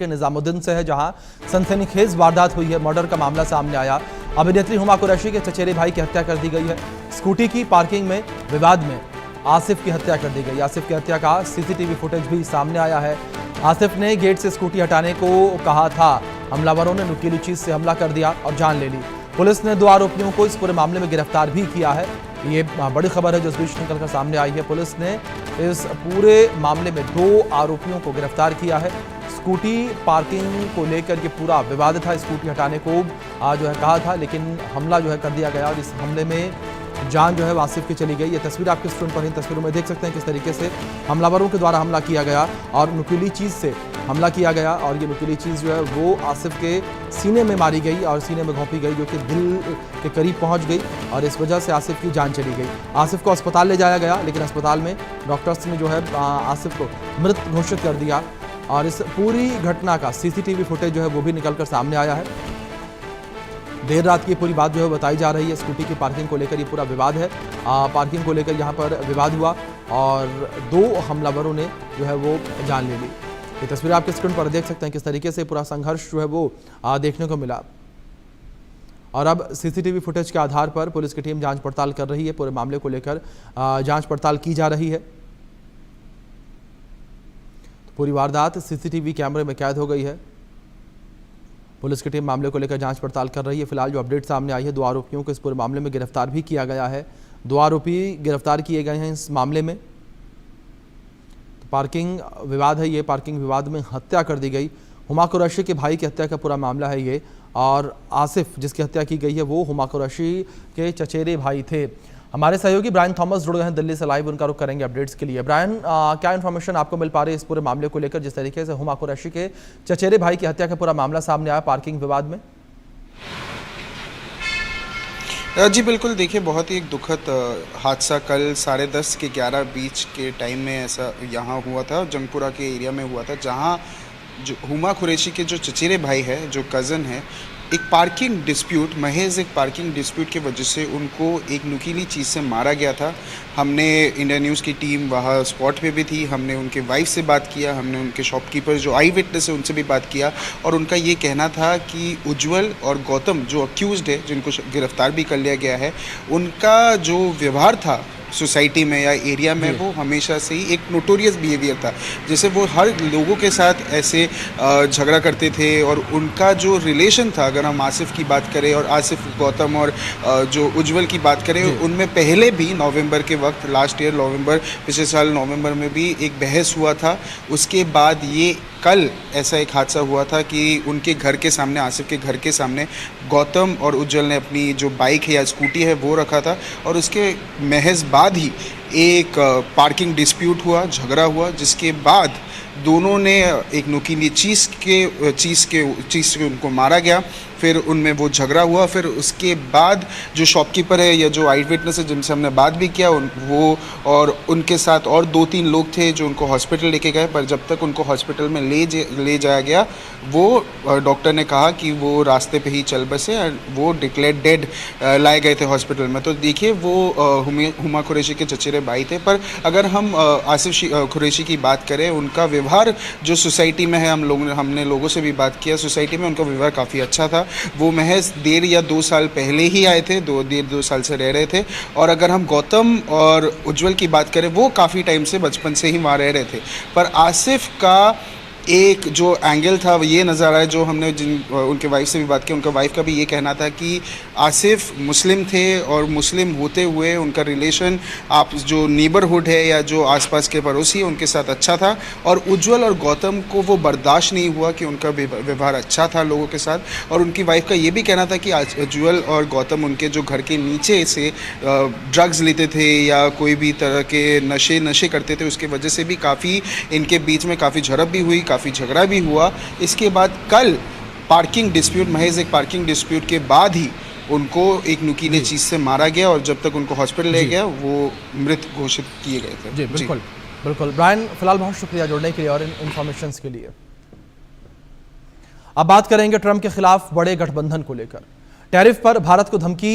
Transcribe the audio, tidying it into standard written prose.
के निजामुद्दीन से है, जहां सनसनीखेज वारदात हुई है। मर्डर का मामला सामने आया। अभिनेत्री हुमा कुरैशी के चचेरे भाई की हत्या कर दी गई है। स्कूटी की पार्किंग में विवाद में आसिफ की हत्या कर दी गई। आसिफ की हत्या का सीसीटीवी फुटेज भी सामने आया है। आसिफ ने गेट से स्कूटी हटाने को कहा था। हमलावरों ने नुकीली चीज से हमला कर दिया और जान ले ली। पुलिस ने 2 आरोपियों को इस पूरे मामले में गिरफ्तार भी किया है। ये बड़ी खबर है जो इस बीच निकलकर सामने आई है। पुलिस ने इस पूरे मामले में 2 आरोपियों को गिरफ्तार किया है। स्कूटी पार्किंग को लेकर ये पूरा विवाद था। स्कूटी हटाने को जो है कहा था, लेकिन हमला जो है कर दिया गया और इस हमले में जान जो है आसिफ की चली गई। ये तस्वीर आपके स्क्रीन पर इन तस्वीरों में देख सकते हैं किस तरीके से हमलावरों के द्वारा हमला किया गया और नुकीली चीज़ से हमला किया गया। और ये नुकीली चीज़ जो है वो आसिफ के सीने में मारी गई और सीने में घोंपी गई, जो कि दिल के करीब पहुंच गई और इस वजह से आसिफ की जान चली गई। आसिफ को अस्पताल ले जाया गया, लेकिन अस्पताल में डॉक्टर्स ने जो है आसिफ को मृत घोषित कर दिया। और इस पूरी घटना का सीसीटीवी फुटेज जो है वो भी निकलकर सामने आया है। देर रात की पूरी बात जो है बताई जा रही है। स्कूटी की पार्किंग को लेकर ये पूरा विवाद है। पार्किंग को लेकर यहाँ पर विवाद हुआ और 2 हमलावरों ने जो है वो जान ले ली। ये तस्वीर आपके स्क्रीन पर देख सकते हैं किस तरीके से पूरा संघर्ष जो है वो देखने को मिला। और अब सीसीटीवी फुटेज के आधार पर पुलिस की टीम जांच पड़ताल कर रही है। पूरे मामले को लेकर जांच पड़ताल की जा रही है। पूरी वारदात सीसीटीवी कैमरे में कैद हो गई है। पुलिस की टीम मामले को लेकर जांच पड़ताल कर रही है। फिलहाल जो अपडेट सामने आई है, 2 आरोपियों को इस पूरे मामले में गिरफ्तार भी किया गया है। 2 आरोपी गिरफ्तार किए गए हैं इस मामले में। तो पार्किंग विवाद है, ये पार्किंग विवाद में हत्या कर दी गई। हुमा कुरैशी के भाई की हत्या का पूरा मामला है ये। और आसिफ जिसकी हत्या की गई है वो हुमा कुरैशी के चचेरे भाई थे। हमारे सहयोगी ब्रायन थॉमस जुड़ गए हैं दिल्ली से लाइव, उनका रुख करेंगे अपडेट्स के लिए। ब्रायन, क्या इन्फॉर्मेशन आपको मिल पा रही है इस पूरे मामले को लेकर, जिस तरीके से हुमा कुरैशी के चचेरे भाई की हत्या का पूरा मामला सामने आया पार्किंग विवाद में? जी बिल्कुल, देखिए बहुत ही एक दुखद हादसा कल 10:30 के 11 बीच के टाइम में ऐसा यहाँ हुआ था। जंगपुरा के एरिया में हुआ था, जहाँ जो हुमा कुरैशी के जो चचेरे भाई है, जो कज़न है, एक पार्किंग डिस्प्यूट, महज एक पार्किंग डिस्प्यूट की वजह से उनको एक नुकीली चीज़ से मारा गया था। हमने इंडिया न्यूज़ की टीम वहाँ स्पॉट पे भी थी। हमने उनके वाइफ से बात किया, हमने उनके शॉपकीपर जो आई विटनेस है उनसे भी बात किया और उनका ये कहना था कि उज्जवल और गौतम जो अक्यूज़्ड है, जिनको गिरफ्तार भी कर लिया गया है, उनका जो व्यवहार था सोसाइटी में या एरिया में वो हमेशा से ही एक नोटोरियस बिहेवियर था। जैसे वो हर लोगों के साथ ऐसे झगड़ा करते थे और उनका जो रिलेशन था, अगर हम आसिफ की बात करें और आसिफ, गौतम और जो उज्जवल की बात करें, उनमें पहले भी नवंबर के वक्त, लास्ट ईयर नवंबर, पिछले साल नवंबर में भी एक बहस हुआ था। उसके बाद ये कल ऐसा एक हादसा हुआ था कि उनके घर के सामने, आसिफ के घर के सामने गौतम और उज्जवल ने अपनी जो बाइक है या स्कूटी है वो रखा था और उसके महज बाद ही एक पार्किंग डिस्प्यूट हुआ, झगड़ा हुआ, जिसके बाद दोनों ने एक नुकीली चीज़ से उनको मारा गया। फिर उनमें वो झगड़ा हुआ। फिर उसके बाद जो शॉपकीपर है या जो आई विटनेस है जिनसे हमने बात भी किया, वो और उनके साथ और 2-3 लोग थे जो उनको हॉस्पिटल लेके गए। पर जब तक उनको हॉस्पिटल में ले जाया गया, वो डॉक्टर ने कहा कि वो रास्ते पे ही चल बसे और वो डिक्लेयर डेड लाए गए थे हॉस्पिटल में। तो देखिए वो हुमा कुरैशी के चचेरे भाई थे। पर अगर हम आसिफ कुरैशी की बात करें, उनका व्यवहार जो सोसाइटी में है, हमने लोगों से भी बात किया, सोसाइटी में उनका व्यवहार काफ़ी अच्छा था। वो महज 1.5 या 2 साल पहले ही आए थे, 1.5-2 साल से रह रहे थे। और अगर हम गौतम और उज्जवल की बात करें, वो काफ़ी टाइम से, बचपन से ही वहाँ रह रहे थे। पर आसिफ का एक जो एंगल था वो ये नज़र आया, जो हमने उनके वाइफ से भी बात की, उनका वाइफ का भी ये कहना था कि आसिफ मुस्लिम थे और मुस्लिम होते हुए उनका रिलेशन आप जो नेबरहुड है या जो आसपास के पड़ोसी है उनके साथ अच्छा था। और उज्जवल और गौतम को वो बर्दाश्त नहीं हुआ कि उनका व्यवहार अच्छा था लोगों के साथ। और उनकी वाइफ का ये भी कहना था कि उज्जवल और गौतम उनके जो घर के नीचे से ड्रग्स लेते थे या कोई भी तरह के नशे करते थे, उसके वजह से भी काफ़ी इनके बीच में काफ़ी झड़प भी हुई, काफ़ी झगड़ा भी हुआ। इसके बाद कल पार्किंग डिस्प्यूट, महज एक पार्किंग डिस्प्यूट के बाद ही उनको एक नुकीले चीज़ से मारा गया और जब तक उनको हॉस्पिटल ले गया वो मृत घोषित किए गए थे। जी बिल्कुल बिल्कुल ब्रायन, फिलहाल बहुत शुक्रिया जुड़ने के लिए और इन इन्फॉर्मेशन के लिए। अब बात करेंगे ट्रंप के खिलाफ बड़े गठबंधन को लेकर। टैरिफ पर भारत को धमकी